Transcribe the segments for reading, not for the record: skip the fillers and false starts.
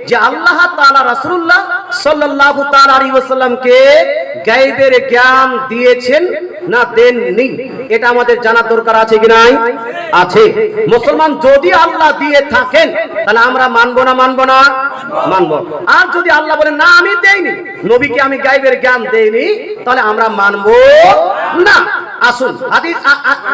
যে আল্লাহ তাআলা রাসূলুল্লাহ সাল্লাল্লাহু তাআলা আলাইহি ওয়াসাল্লামকে গায়বের জ্ঞান দিয়েছেন না দেননি, এটা আমাদের জানার দরকার আছে কি নাই? আছে। মুসলমান যদি আল্লাহ দিয়ে থাকেন তাহলে আমরা মানবো না মানবো না? মানবো। আর যদি আল্লাহ বলেন না আমি দেইনি, নবীকে আমি গায়বের জ্ঞান দেইনি, তাহলে আমরা মানবো না। আসুন হাদিস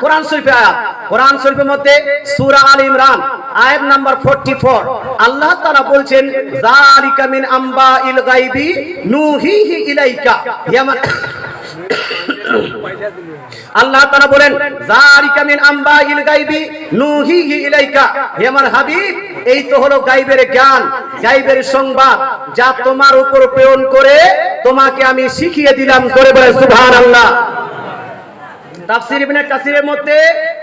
কোরআন শরীফে আয়াত, কোরআন শরীফের মধ্যে সূরা আল ইমরান আয়াত নাম্বার 44 আল্লাহ তাআলা বলছেন যালিকা মিন আম্বাইল গায়বি নুহিহি ইলাইকা। আল্লাহ তাআলা বলেন যালিকা মিন আম্বাইল গায়বি নুহিহি ইলাইকা, হে আমার হাবিব এই তো হলো গায়বের জ্ঞান, গায়বের সংবাদ যা তোমার উপর প্রেরণ করে তোমাকে আমি শিখিয়ে দিলাম। জোরে বলে সুবহানাল্লাহ। তাফসীর ইবনে কাসিরের মধ্যে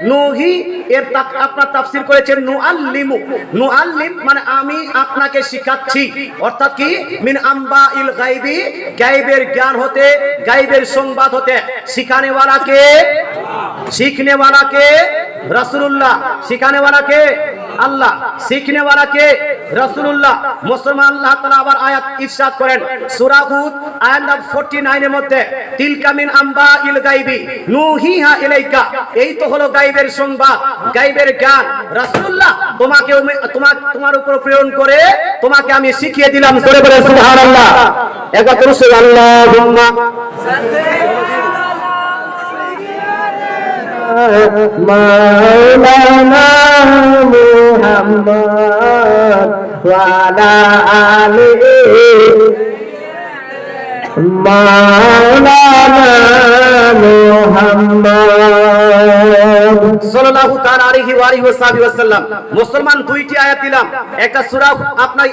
নুহি এর আপনার তাফসীর করেছেন নুআল্লিমু। নুআল্লিম মানে আমি আপনাকে শিখাচ্ছি, অর্থাৎ কি মিন আম্বাইল গায়বি, গায়বের জ্ঞান হতে, গায়বের সংবাদ হতে। শিখানে वाला কে? सीखने वाला के? रसूलुल्लाह। सिखाने वाला के? আল্লাহ। শিখনে वाला কে? রাসূলুল্লাহ। মুসলমান আল্লাহ তাআলা আবার আয়াত ইরশাদ করেন সূরা হুদ আয়াত নাম্বার 49 এর মধ্যে তিলকা মিন আম্বাইল গায়বি নুহিহা ইলাইকা, এই তো হলো গায়বের সংবাদ, গায়বের জ্ঞান রাসূলুল্লাহ তোমাকে তোমার উপর প্রেরণ করে তোমাকে আমি শিখিয়ে দিলাম। জোরে বলে সুবহানাল্লাহ। একবার করুন আল্লাহুম্মা মাওলানা মুহাম্মদ ওয়া আলা আলিহি মাওলানা মুহাম্মদ সাল্লাল্লাহু তাআলা আলাইহি ওয়া আলিহি ওয়াসাল্লাম। মুসলমান দুইটি আয়াত দিলাম, একটা সূরা আপনার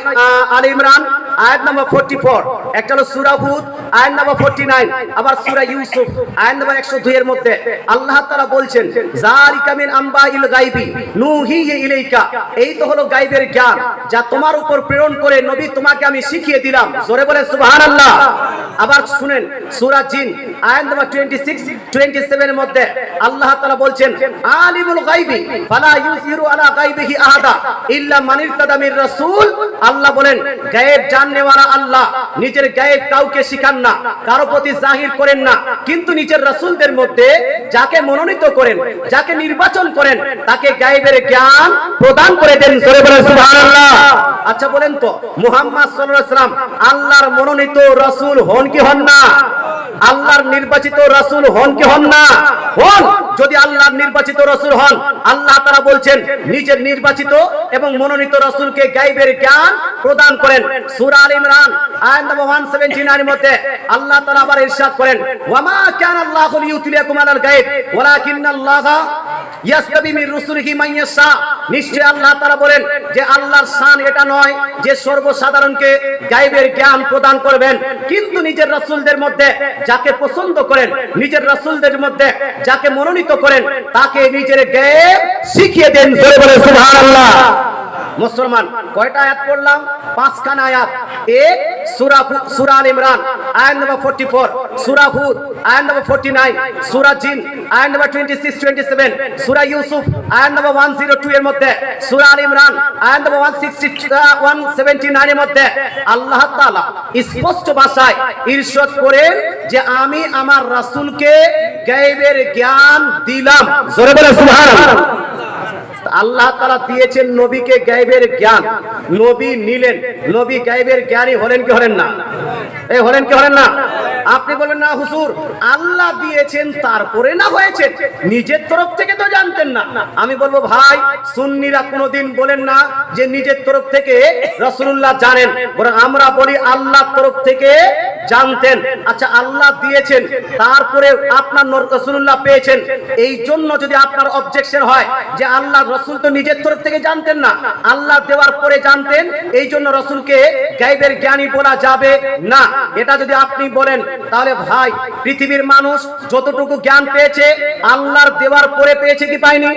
আলে ইমরান আয়াত নাম্বার 44, একটা হলো সূরা হুদ আয়াত নাম্বার 49, আবার সূরা ইউসুফ আয়াত নাম্বার 102 এর মধ্যে আল্লাহ তাআলা বলছেন যালিকা মিন আম্বাইল গায়বি নুহিহি ইলাইকা, এই তো হলো গায়বের জ্ঞান যা তোমার উপর প্রেরণ করে নবী তোমাকে আমি শিখিয়ে দিলাম। জোরে বলে সুবহানাল্লাহ। আবার শুনেন সূরা জিন আয়াত নাম্বার 26 27 এর মধ্যে আল্লাহ তাআলা বলছেন আলিমুল গায়বি ফালা ইউযিরু আলা গায়বিহি আহাদা ইল্লা মান ইরতাদা মির রাসূল। আল্লাহ বলেন গায়েব জাননে ওয়ালা আল্লাহ নিজের গায়েব কাউকে শিখান না, কারো প্রতি জাহির করেন না, কিন্তু নিজের রাসূলদের মধ্যে যাকে মনোনীত করেন, যাকে নির্বাচন করেন তাকে গায়েবের জ্ঞান প্রদান করে দেন। জোরে বলেন সুবহানাল্লাহ। আচ্ছা বলেন তো মুহাম্মদ সাল্লাল্লাহু আলাইহি ওয়াসাল্লাম আল্লাহর মনোনীত রাসূল হন কি হন না? আল্লাহর নির্বাচিত রাসূল হন কি হন না? হন। যদি আল্লাহর নির্বাচিত রাসূল হন, আল্লাহ তাআলা বলছেন নিজের নির্বাচিত এবং মনোনীত রাসূলকে গায়বের জ্ঞান প্রদান করেন। সূরা আল ইমরান আয়াত নম্বর 179 এর মধ্যে আল্লাহ তাআলা আবার ইরশাদ করেন ওয়ামা কানা আল্লাহু লিইউতলিয়াকুম আলাল গায়ব ওয়ালাকিন্নাল্লাহা ইয়াসতাবি মির রুসুলিহি মান ইয়াশা। নিশ্চয় আল্লাহ তাআলা বলেন যে আল্লাহর শান এটা নয় যে সর্বসাধারণকে গায়বের জ্ঞান প্রদান করবেন, কিন্তু নিজের রাসূলদের মধ্যে যাকে পছন্দ করেন, নিজের রাসূলদের মধ্যে যাকে মনোনীত করেন তাকে নিজের গায়ব শিখিয়ে দেন। জোরে বলে সুবহানাল্লাহ। মুসলমান কয়টা আয়াত পড়লাম? 5খানা আয়াত। এক সূরা আল ইমরান আয়াত নম্বর 44, সূরা হুদ আয়াত নম্বর 49, সূরা জিন আয়াত নম্বর 26 27, সূরা ইউসুফ আয়াত নম্বর 102 এর মধ্যে, সূরা আল ইমরান আয়াত নম্বর 179 এর মধ্যে আল্লাহ তাআলা স্পষ্ট ভাষায় ইরশাদ করেন যে আমি আমার রাসূলকে গায়বের জ্ঞান দিলাম। জোরে বলে সুবহানাল্লাহ। আল্লাহ তাআলা দিয়েছেন নবীকে গায়বের জ্ঞান, নবী নিলেন, নবী গায়বের জ্ঞানী হলেন কি হলেন না? এই হলেন কি হলেন না? আপনি বলেন না হুজুর আল্লাহ দিয়েছেন তারপরে না হয়েছে, নিজের তরফ থেকে তো জানতেন না। আমি বলবো ভাই সুন্নিরা কোনোদিন বলেন না যে নিজের তরফ থেকে রাসূলুল্লাহ জানেন, বরং আমরা বলি আল্লাহর তরফ থেকে জানতেন। আচ্ছা আল্লাহ দিয়েছেন তারপরে আপনার রাসূলুল্লাহ পেয়েছেন, এই জন্য যদি আপনার অবজেকশন হয় যে আল্লাহ রাসূল তো নিজের তরফ থেকে জানতেন না, আল্লাহ দেওয়ার পরে জানতেন, এই জন্য রাসূলকে গায়বের জ্ঞানী বলা যাবে না, এটা যদি আপনি বলেন তাহলে ভাই পৃথিবীর মানুষ যতটুকু জ্ঞান পেয়েছে আল্লাহর দেওয়ার পরে পেয়েছে কি পায়নি?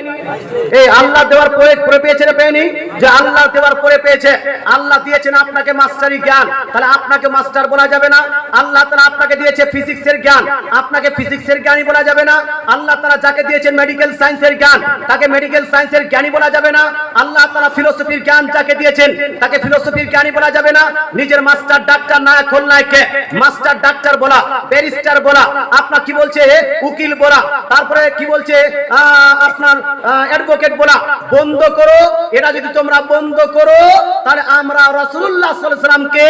এই আল্লাহ দেওয়ার পরে পেয়েছে না পায়নি? যে আল্লাহ দেওয়ার পরে পেয়েছে। আল্লাহ দিয়েছেন আপনাকে মাস্টারি জ্ঞান, তাহলে আপনাকে মাস্টার বলা যাবে না? আল্লাহ তাআলা আপনাকে দিয়েছে ফিজিক্সের জ্ঞান, আপনাকে ফিজিক্সের জ্ঞানী বলা যাবে না। আল্লাহ তাআলা যাকে দিয়েছেন মেডিকেল সায়েন্সের জ্ঞান, তাকে মেডিকেল সায়েন্সের জ্ঞানী বলা যাবে না। আল্লাহ তাআলা ফিলোসফির জ্ঞান যাকে দিয়েছেন, তাকে ফিলোসফির জ্ঞানী বলা যাবে না। নিজের মাস্টার ডাক্তার না খোলনায়কে মাস্টার ডাক্তার বলা, ব্যারিস্টার বলা, আপনার কি বলছে উকিল বলা, তারপরে কি বলছে আপনার অ্যাডভোকেট বলা বন্ধ করো। এটা যদি তোমরা বন্ধ করো তাহলে আমরা রাসূলুল্লাহ সাল্লাল্লাহু আলাইহি ওয়াসাল্লামকে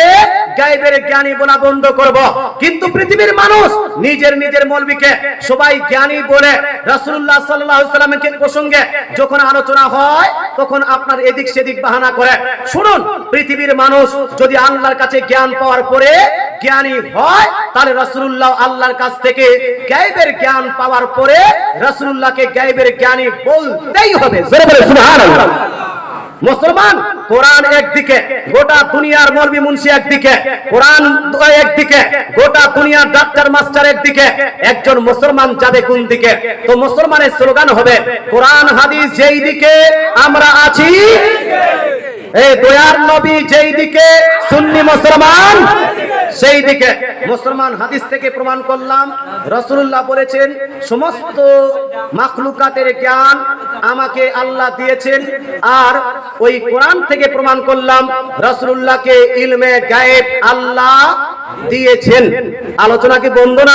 গায়েবের জ্ঞানী বলা বন্ধ করব। কিন্তু পৃথিবীর মানুষ নিজের মৌলবীকে সবাই জ্ঞানী বলে রাসূলুল্লাহ সাল্লাল্লাহু আলাইহি ওয়াসাল্লামের প্রসঙ্গে যখন আলোচনা হয় তখন আপনার এদিক সেদিক বাহানা করে। শুনুন, পৃথিবীর মানুষ যদি আল্লাহর কাছে জ্ঞান পাওয়ার পরে জ্ঞানী হয় তাহলে রাসূলুল্লাহ আল্লাহর কাছ থেকে গায়েবের জ্ঞান পাওয়ার পরে রাসূলুল্লাহকে গায়েবের জ্ঞানী বলতেই হবে। জোরে বলে সুবহানাল্লাহ। মুসলমান কোরআন একদিকে, গোটা দুনিয়ার মৌলবি মুন্সি একদিকে, কোরআন একদিকে, গোটা দুনিয়ার ডাক্তার মাস্টার একদিকে, একজন মুসলমান যাবে কোন দিকে? তো মুসলমানের স্লোগান হবে কোরআন হাদিস যেই দিকে আমরা আছি, এই দয়ার নবী যেই দিকে, সুন্নি মুসলমান সেই দিকে। মুসলমান হাদিস থেকে প্রমাণ করলাম রাসূলুল্লাহ বলেছেন সমস্ত মাখলুকাতের জ্ঞান আমাকে আল্লাহ দিয়েছেন। আর ওই কোরআন থেকে প্রমাণ করলাম রাসূলুল্লাহকে ইলমে গায়েব আল্লাহ দিয়েছেন। আলোচনা কি বন্ধ না?